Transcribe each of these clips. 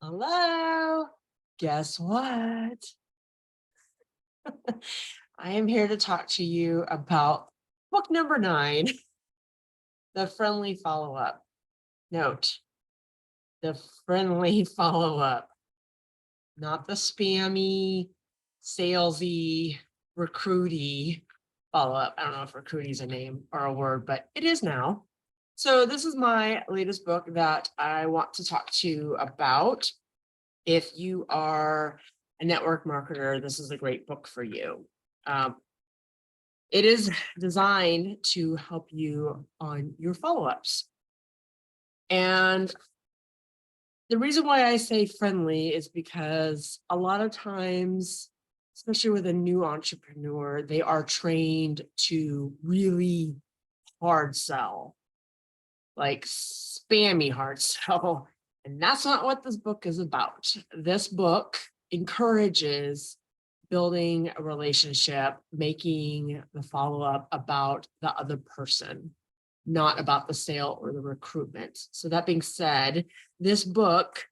Hello. Guess what? I am here to talk to you about book number 9, The Friendly Follow-Up. Note, the friendly follow-up, not the spammy, salesy, recruity follow-up. I don't know if recruity is a name or a word, but it is now. So this is my latest book that I want to talk to you about. If you are a network marketer, this is a great book for you. Um, it is designed to help you on your follow-ups. And the reason why I say friendly is because a lot of times, especially with a new entrepreneur, they are trained to really hard sell, like spammy hard sell. And that's not what this book is about. This book encourages building a relationship, making the follow-up about the other person, not about the sale or the recruitment. So that being said, this book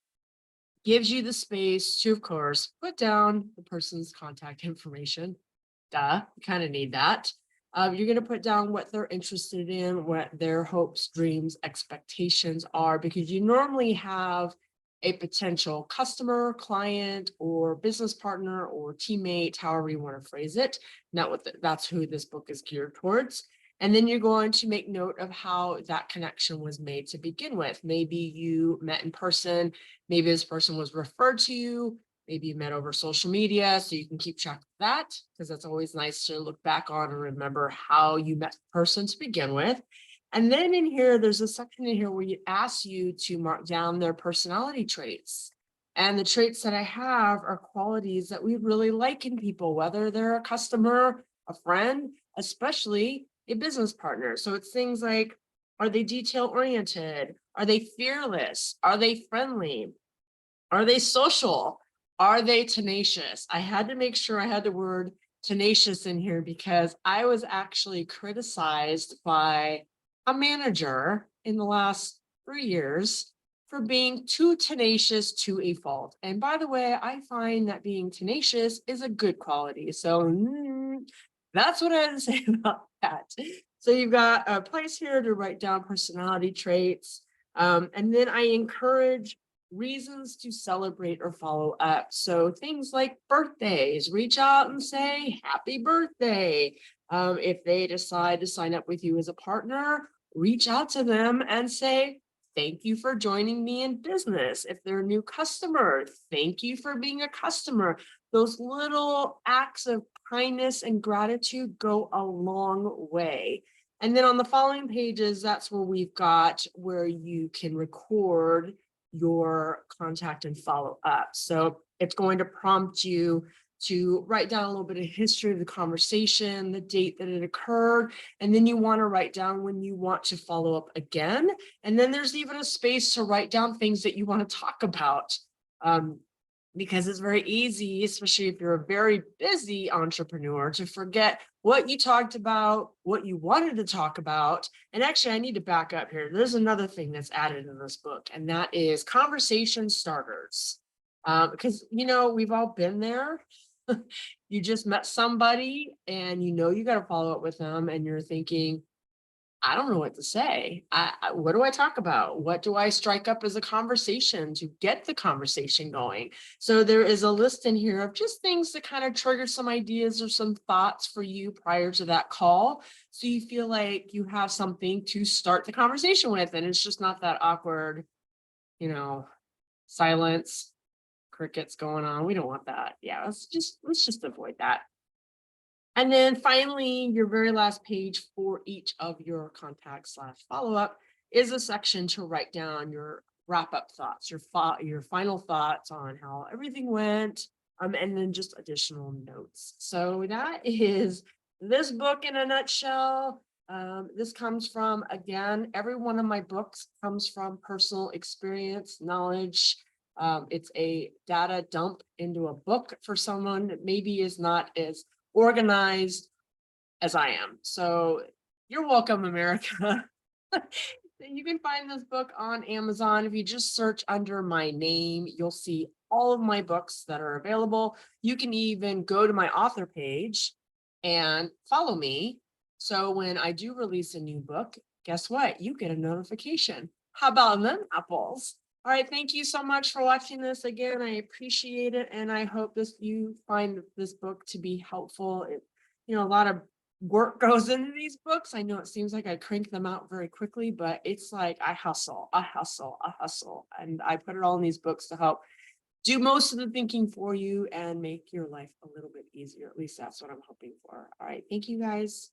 gives you the space to, of course, put down the person's contact information. Duh, you kind of need that. You're going to put down what they're interested in, what their hopes, dreams, expectations are, because you normally have a potential customer, client, or business partner, or teammate, however you want to phrase it. That's who this book is geared towards. And then you're going to make note of how that connection was made to begin with. Maybe you met in person, maybe this person was referred to you, maybe you met over social media, so you can keep track of that, because that's always nice to look back on and remember how you met the person to begin with. And then in here, there's a section in here where it asks you to mark down their personality traits. And the traits that I have are qualities that we really like in people, whether they're a customer, a friend, especially a business partner. So it's things like, are they detail oriented? Are they fearless? Are they friendly? Are they social? Are they tenacious? I had to make sure I had the word tenacious in here because I was actually criticized by a manager in the last 3 years for being too tenacious to a fault. And by the way, I find that being tenacious is a good quality. So that's what I had to say about that. So you've got a place here to write down personality traits. And then I encourage reasons to celebrate or follow up. So things like birthdays, reach out and say happy birthday. If they decide to sign up with you as a partner, reach out to them and say, thank you for joining me in business. If they're a new customer, thank you for being a customer. Those little acts of kindness and gratitude go a long way. And then on the following pages, that's where we've got where you can record your contact and follow up. So it's going to prompt you to write down a little bit of history of the conversation, the date that it occurred, and then you want to write down when you want to follow up again. And then there's even a space to write down things that you want to talk about. Because it's very easy, especially if you're a very busy entrepreneur, to forget what you talked about, what you wanted to talk about. And actually, I need to back up here. There's another thing that's added in this book, and that is conversation starters. Because, we've all been there. You just met somebody and you got to follow up with them, and you're thinking, I don't know what to say. What do I talk about? What do I strike up as a conversation to get the conversation going? So there is a list in here of just things that kind of trigger some ideas or some thoughts for you prior to that call. So you feel like you have something to start the conversation with, and it's just not that awkward, silence, crickets going on. We don't want that. Yeah, let's just avoid that. And then finally, your very last page for each of your contacts / follow-up is a section to write down your wrap-up thoughts, your final thoughts on how everything went, and then just additional notes. So that is this book in a nutshell. This comes from, again, every one of my books comes from personal experience, knowledge. It's a data dump into a book for someone that maybe is not as organized as I am. So you're welcome, America. You can find this book on Amazon. If you just search under my name, you'll see all of my books that are available. You can even go to my author page and follow me. So when I do release a new book, guess what? You get a notification. How about them apples? All right, thank you so much for watching this again. I appreciate it, and I hope you find this book to be helpful. A lot of work goes into these books. I know it seems like I crank them out very quickly, but it's like I hustle, and I put it all in these books to help do most of the thinking for you and make your life a little bit easier. At least that's what I'm hoping for. All right, thank you guys.